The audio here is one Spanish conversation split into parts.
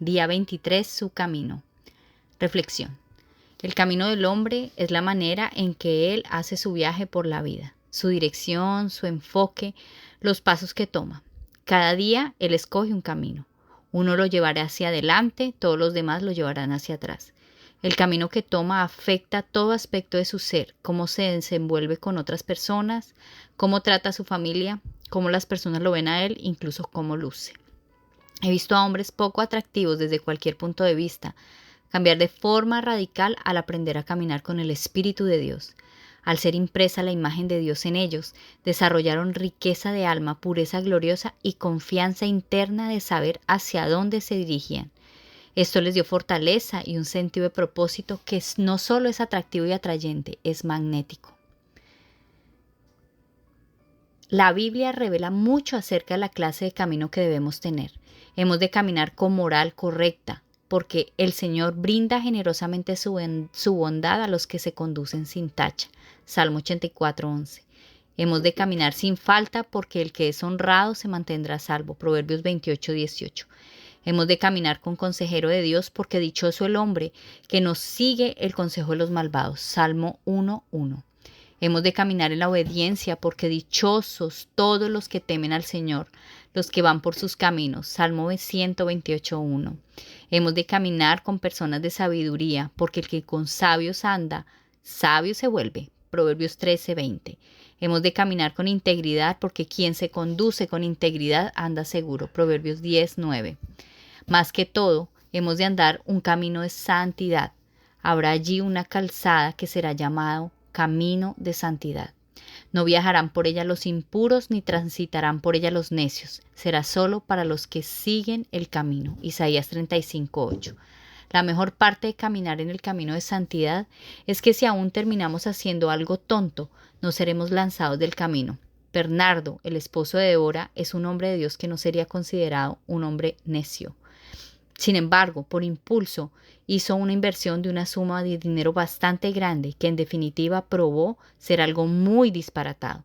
Día 23, su camino. Reflexión. El camino del hombre es la manera en que él hace su viaje por la vida, su dirección, su enfoque, los pasos que toma. Cada día él escoge un camino. Uno lo llevará hacia adelante, todos los demás lo llevarán hacia atrás. El camino que toma afecta todo aspecto de su ser, cómo se desenvuelve con otras personas, cómo trata a su familia, cómo las personas lo ven a él, incluso cómo luce. He visto a hombres poco atractivos desde cualquier punto de vista cambiar de forma radical al aprender a caminar con el Espíritu de Dios. Al ser impresa la imagen de Dios en ellos, desarrollaron riqueza de alma, pureza gloriosa y confianza interna de saber hacia dónde se dirigían. Esto les dio fortaleza y un sentido de propósito que no solo es atractivo y atrayente, es magnético. La Biblia revela mucho acerca de la clase de camino que debemos tener. Hemos de caminar con moral correcta, porque el Señor brinda generosamente su bondad a los que se conducen sin tacha. Salmo 84:11. Hemos de caminar sin falta, porque el que es honrado se mantendrá salvo. Proverbios 28:18. Hemos de caminar con consejero de Dios, porque dichoso el hombre que no sigue el consejo de los malvados. Salmo 1:1. Hemos de caminar en la obediencia, porque dichosos todos los que temen al Señor, los que van por sus caminos. Salmo 128:1. Hemos de caminar con personas de sabiduría, porque el que con sabios anda, sabio se vuelve. Proverbios 13:20. Hemos de caminar con integridad, porque quien se conduce con integridad anda seguro. Proverbios 10:9. Más que todo, hemos de andar un camino de santidad. Habrá allí una calzada que será llamado camino de santidad. No viajarán por ella los impuros, ni transitarán por ella los necios. Será solo para los que siguen el camino. Isaías 35:8. La mejor parte de caminar en el camino de santidad es que si aún terminamos haciendo algo tonto, no seremos lanzados del camino. Bernardo, el esposo de Débora, es un hombre de Dios que no sería considerado un hombre necio. Sin embargo, por impulso, hizo una inversión de una suma de dinero bastante grande que en definitiva probó ser algo muy disparatado.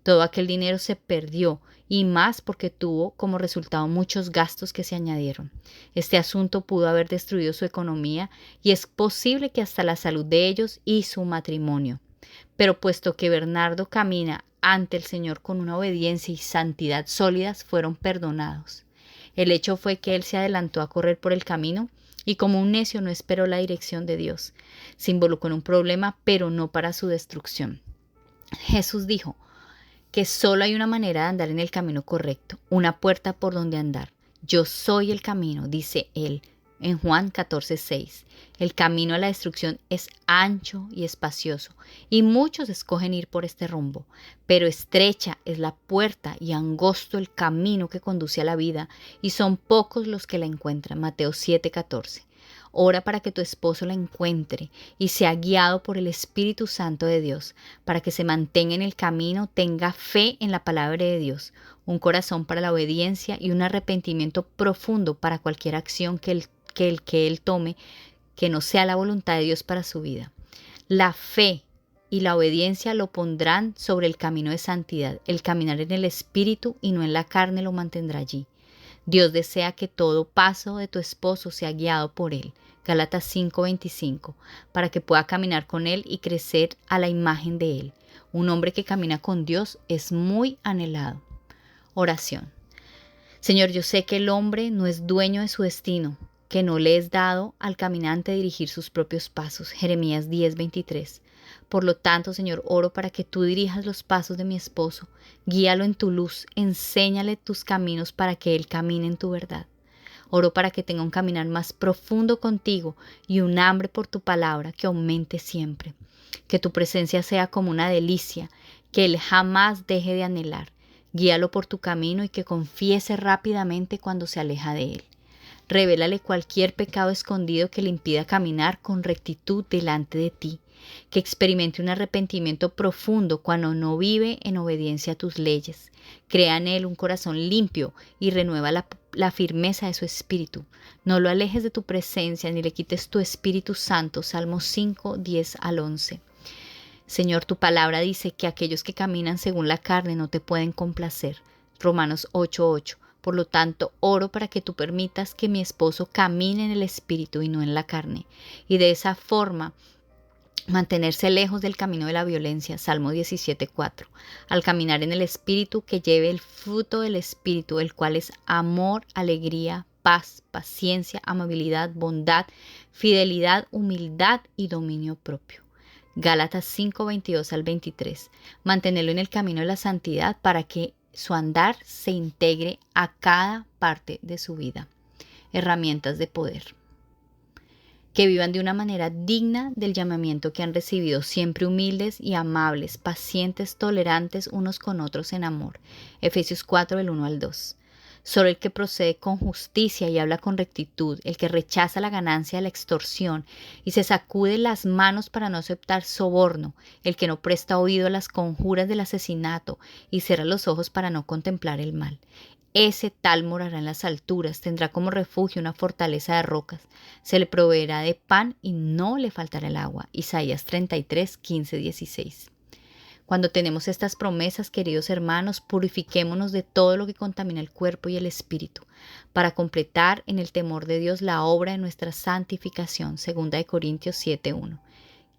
Todo aquel dinero se perdió y más porque tuvo como resultado muchos gastos que se añadieron. Este asunto pudo haber destruido su economía y es posible que hasta la salud de ellos y su matrimonio. Pero puesto que Bernardo camina ante el Señor con una obediencia y santidad sólidas, fueron perdonados. El hecho fue que él se adelantó a correr por el camino y como un necio no esperó la dirección de Dios. Se involucró en un problema, pero no para su destrucción. Jesús dijo que solo hay una manera de andar en el camino correcto, una puerta por donde andar. Yo soy el camino, dice él en Juan 14:6. El camino a la destrucción es ancho y espacioso, y muchos escogen ir por este rumbo, pero estrecha es la puerta y angosto el camino que conduce a la vida, y son pocos los que la encuentran. Mateo 7:14. Ora para que tu esposo la encuentre y sea guiado por el Espíritu Santo de Dios, para que se mantenga en el camino, tenga fe en la palabra de Dios, un corazón para la obediencia y un arrepentimiento profundo para cualquier acción que él tome que no sea la voluntad de Dios para su vida. La fe y la obediencia lo pondrán sobre el camino de santidad. El caminar en el Espíritu y no en la carne lo mantendrá allí. Dios desea que todo paso de tu esposo sea guiado por él. Gálatas 5:25, para que pueda caminar con él y crecer a la imagen de él. Un hombre que camina con Dios es muy anhelado. Oración. Señor, yo sé que el hombre no es dueño de su destino, que no le es dado al caminante dirigir sus propios pasos. Jeremías 10:23. Por lo tanto, Señor, oro para que tú dirijas los pasos de mi esposo, guíalo en tu luz, enséñale tus caminos para que él camine en tu verdad. Oro para que tenga un caminar más profundo contigo y un hambre por tu palabra que aumente siempre. Que tu presencia sea como una delicia, que él jamás deje de anhelar. Guíalo por tu camino y que confiese rápidamente cuando se aleja de él. Revélale cualquier pecado escondido que le impida caminar con rectitud delante de ti. Que experimente un arrepentimiento profundo cuando no vive en obediencia a tus leyes. Crea en él un corazón limpio y renueva la firmeza de su espíritu. No lo alejes de tu presencia ni le quites tu Espíritu Santo. Salmos 5:10-11. Señor, tu palabra dice que aquellos que caminan según la carne no te pueden complacer. Romanos 8:8. Por lo tanto, oro para que tú permitas que mi esposo camine en el espíritu y no en la carne. Y de esa forma mantenerse lejos del camino de la violencia, Salmo 17:4. Al caminar en el Espíritu, que lleve el fruto del Espíritu, el cual es amor, alegría, paz, paciencia, amabilidad, bondad, fidelidad, humildad y dominio propio. Gálatas 5:22-23. Mantenerlo en el camino de la santidad para que su andar se integre a cada parte de su vida. Herramientas de poder. Que vivan de una manera digna del llamamiento que han recibido, siempre humildes y amables, pacientes, tolerantes unos con otros en amor. Efesios 4, del 1-2. Solo el que procede con justicia y habla con rectitud, el que rechaza la ganancia de la extorsión y se sacude las manos para no aceptar soborno, el que no presta oído a las conjuras del asesinato y cierra los ojos para no contemplar el mal. Ese tal morará en las alturas, tendrá como refugio una fortaleza de rocas, se le proveerá de pan y no le faltará el agua. Isaías 33, 15, 16. Cuando tenemos estas promesas, queridos hermanos, purifiquémonos de todo lo que contamina el cuerpo y el espíritu, para completar en el temor de Dios la obra de nuestra santificación. 2 Corintios 7:1.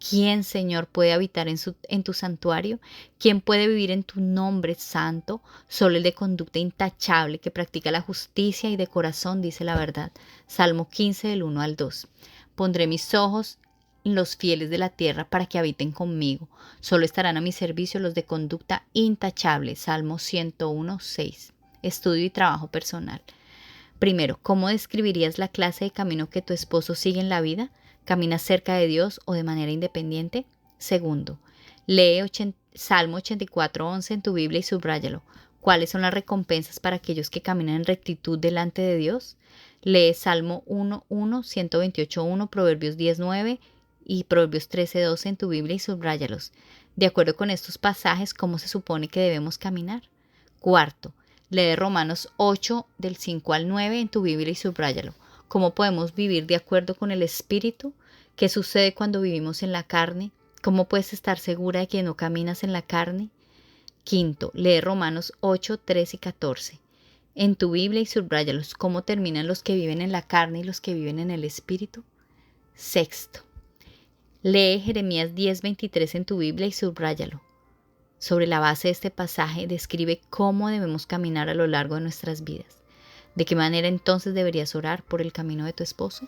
¿Quién, Señor, puede habitar en tu santuario? ¿Quién puede vivir en tu nombre santo? Solo el de conducta intachable, que practica la justicia y de corazón dice la verdad. Salmo 15, del 1-2. Pondré mis ojos en los fieles de la tierra para que habiten conmigo. Solo estarán a mi servicio los de conducta intachable. Salmo 101:6. Estudio y trabajo personal. Primero, ¿cómo describirías la clase de camino que tu esposo sigue en la vida? ¿Camina cerca de Dios o de manera independiente? Segundo, lee Salmo 84:11 en tu Biblia y subráyalo. ¿Cuáles son las recompensas para aquellos que caminan en rectitud delante de Dios? Lee Salmo 1:1, 128:1, Proverbios 10:9 y Proverbios 13:12 en tu Biblia y subráyalos. De acuerdo con estos pasajes, ¿cómo se supone que debemos caminar? Cuarto, lee Romanos 8 del 5-9 en tu Biblia y subráyalo. ¿Cómo podemos vivir de acuerdo con el Espíritu? ¿Qué sucede cuando vivimos en la carne? ¿Cómo puedes estar segura de que no caminas en la carne? Quinto, lee Romanos 8, 13 y 14 en tu Biblia y subráyalos. ¿Cómo terminan los que viven en la carne y los que viven en el Espíritu? Sexto, lee Jeremías 10:23 en tu Biblia y subráyalo. Sobre la base de este pasaje, describe cómo debemos caminar a lo largo de nuestras vidas. ¿De qué manera entonces deberías orar por el camino de tu esposo?